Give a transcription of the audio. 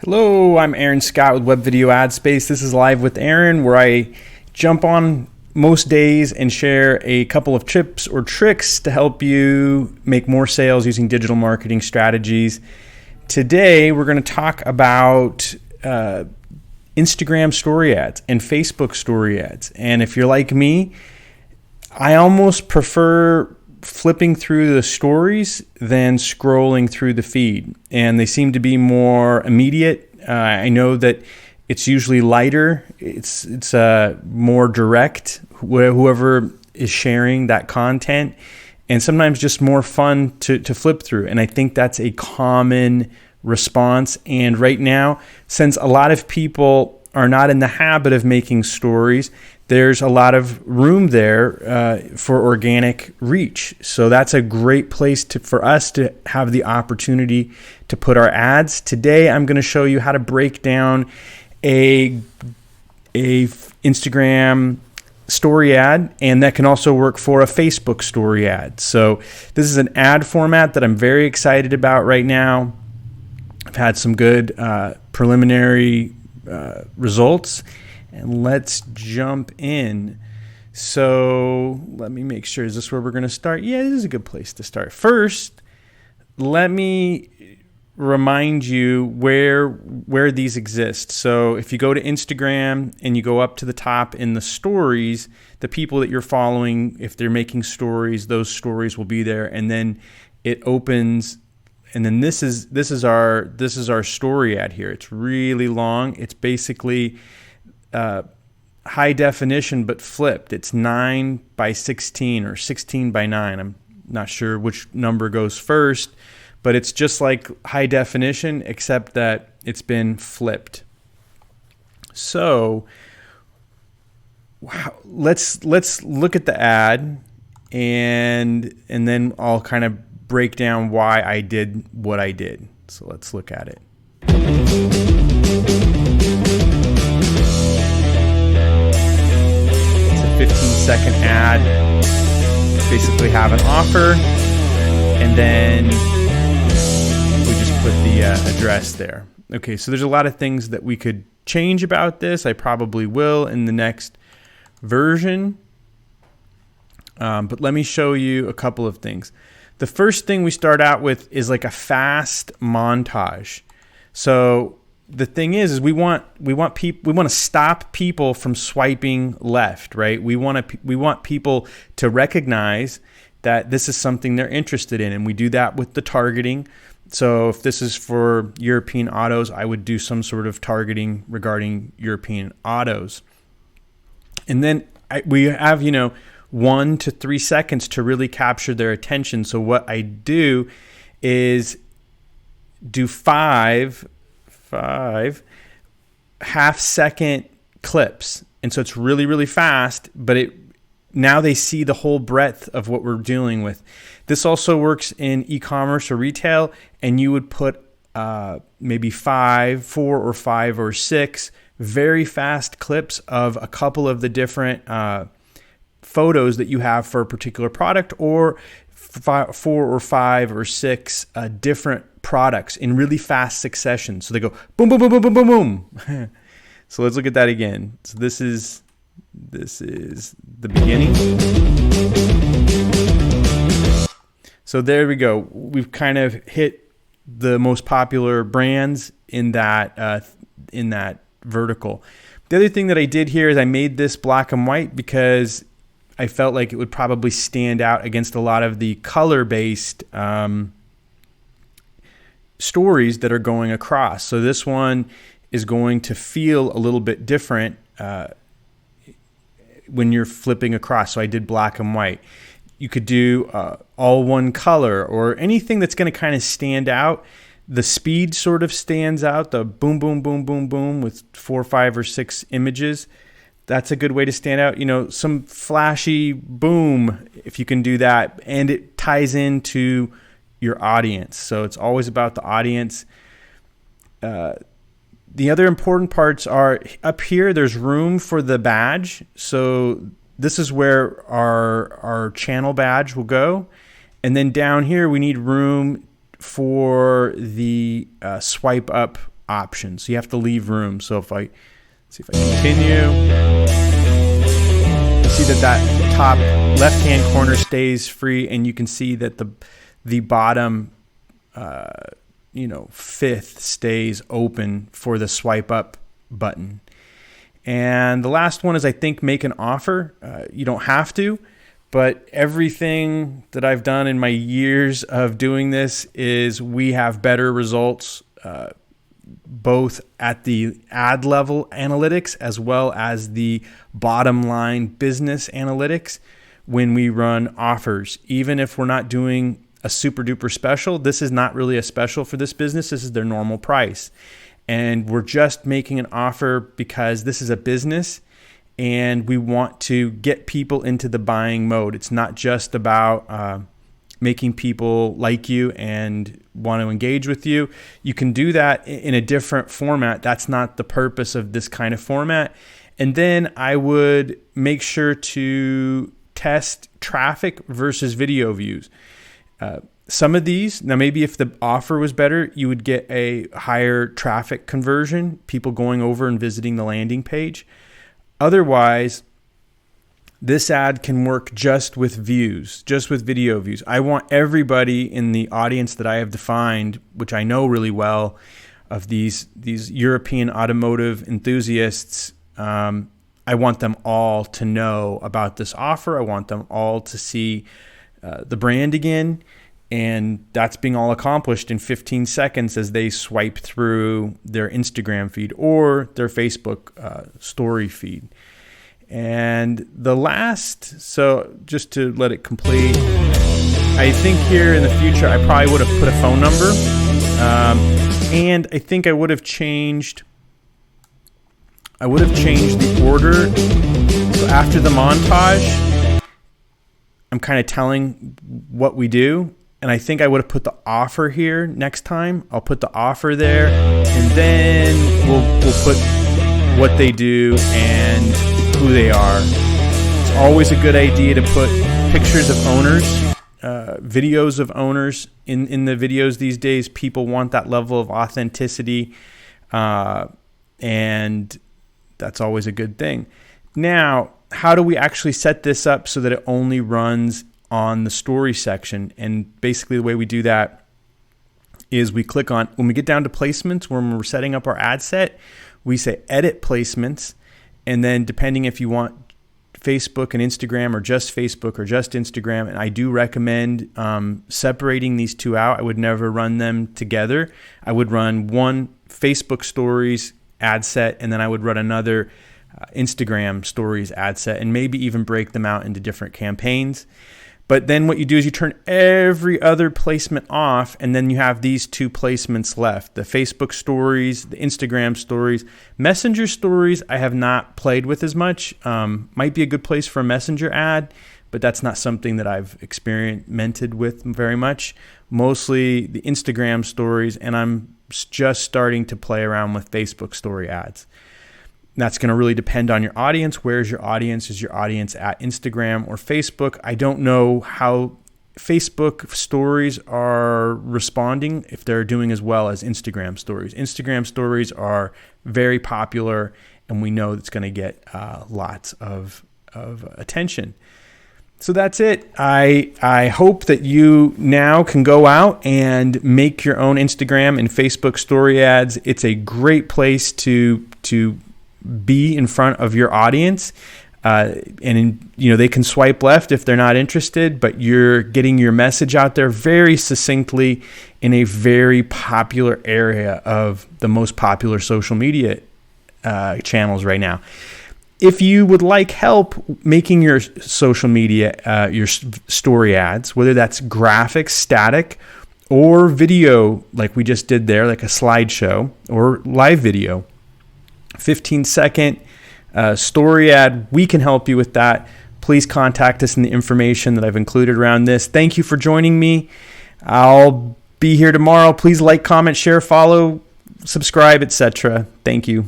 Hello, I'm Aaron Scott with Web Video Ad Space. This is Live with Ahryn, where I jump on most days and share a couple of tips or tricks to help you make more sales using digital marketing strategies. Today, we're going to talk about Instagram story ads and Facebook story ads. And if you're like me, I almost prefer flipping through the stories than scrolling through the feed, and they seem to be more immediate. I know that it's usually lighter, it's more direct, whoever is sharing that content, and sometimes just more fun to flip through. And I think that's a common response. And right now, since a lot of people are not in the habit of making stories, there's a lot of room there for organic reach. So that's a great place for us to have the opportunity to put our ads. Today, I'm going to show you how to break down a Instagram story ad, and that can also work for a Facebook story ad. So this is an ad format that I'm very excited about right now. I've had some good preliminary results. And let's jump in. So let me make sure, is this where we're going to start? Yeah, this is a good place to start. First, let me remind you where these exist. So if you go to Instagram and you go up to the top in the stories, the people that you're following, if they're making stories, those stories will be there. And then it opens, and then this is our story ad here. It's really long. It's basically high definition but flipped. It's 9:16 or 16:9. I'm not sure which number goes first, but it's just like high definition except that it's been flipped. So let's look at the ad, and then I'll kind of break down why I did what I did. So let's look at it. 15-second ad. Basically have an offer, and then we just put the address there. Okay, so there's a lot of things that we could change about this. I probably will in the next version. But let me show you a couple of things. The first thing we start out with is like a fast montage. So the thing is we want to stop people from swiping left, right? We want people to recognize that this is something they're interested in, and we do that with the targeting. So if this is for European autos, I would do some sort of targeting regarding European autos. And then we have 1 to 3 seconds to really capture their attention. So what I do is do five half-second clips, and so it's really, really fast, but now they see the whole breadth of what we're dealing with. This also works in e-commerce or retail, and you would put maybe 4 or 5 or 6 very fast clips of a couple of the different photos that you have for a particular product, or 4 or 5 or 6 different products in really fast succession. So they go boom, boom, boom, boom, boom, boom, boom. So let's look at that again. So this is the beginning. So there we go. We've kind of hit the most popular brands in that vertical. The other thing that I did here is I made this black and white because I felt like it would probably stand out against a lot of the color-based stories that are going across. So this one is going to feel a little bit different when you're flipping across. So I did black and white. You could do all one color, or anything that's going to kind of stand out. The speed sort of stands out, the boom, boom, boom, boom, boom with 4, 5, or 6 images. That's a good way to stand out. Some flashy boom, if you can do that, and it ties into your audience. So it's always about the audience. The other important parts are up here. There's room for the badge. So this is where our channel badge will go. And then down here, we need room for the swipe up options. So you have to leave room. So if I continue, you see that top left-hand corner stays free, and you can see that the bottom fifth stays open for the swipe up button. And the last one is, I think, make an offer. You don't have to, but everything that I've done in my years of doing this is we have better results, both at the ad level analytics as well as the bottom line business analytics when we run offers. Even if we're not doing a super duper special, this is not really a special for this business. This is their normal price. And we're just making an offer because this is a business and we want to get people into the buying mode. It's not just about making people like you and want to engage with you. You can do that in a different format. That's not the purpose of this kind of format. And then I would make sure to test traffic versus video views. Some of these, now maybe if the offer was better, you would get a higher traffic conversion, people going over and visiting the landing page. Otherwise, this ad can work just with views, just with video views. I want everybody in the audience that I have defined, which I know really well, of these European automotive enthusiasts. I want them all to know about this offer. I want them all to see the brand again. And that's being all accomplished in 15 seconds as they swipe through their Instagram feed or their Facebook story feed. And the last, so just to let it complete, I think here in the future, I probably would have put a phone number. And I think I would have changed the order. So after the montage, I'm kind of telling what we do. And I think I would have put the offer here next time. I'll put the offer there, and then we'll put what they do and who they are. It's always a good idea to put pictures of owners, videos of owners in the videos these days. People want that level of authenticity, and that's always a good thing. Now, how do we actually set this up so that it only runs on the story section? And basically the way we do that is we click on, when we get down to placements, when we're setting up our ad set, we say edit placements. And then depending if you want Facebook and Instagram or just Facebook or just Instagram, and I do recommend separating these two out. I would never run them together. I would run one Facebook stories ad set, and then I would run another Instagram stories ad set, and maybe even break them out into different campaigns. But then what you do is you turn every other placement off, and then you have these two placements left: the Facebook stories, the Instagram stories. Messenger stories I have not played with as much. Might be a good place for a messenger ad, but that's not something that I've experimented with very much. Mostly the Instagram stories, and I'm just starting to play around with Facebook story ads. That's going to really depend on your audience. Where's your audience? Is your audience at Instagram or Facebook? I don't know how Facebook stories are responding, if they're doing as well as Instagram stories. Instagram stories are very popular, and we know it's going to get lots of attention. So that's it. I hope that you now can go out and make your own Instagram and Facebook story ads. It's a great place to be in front of your audience, they can swipe left if they're not interested, but you're getting your message out there very succinctly in a very popular area of the most popular social media channels right now. If you would like help making your social media, your story ads, whether that's graphic, static, or video like we just did there, like a slideshow or live video, 15-second story ad, we can help you with that. Please contact us in the information that I've included around this. Thank you for joining me. I'll be here tomorrow. Please like, comment, share, follow, subscribe, etc. Thank you.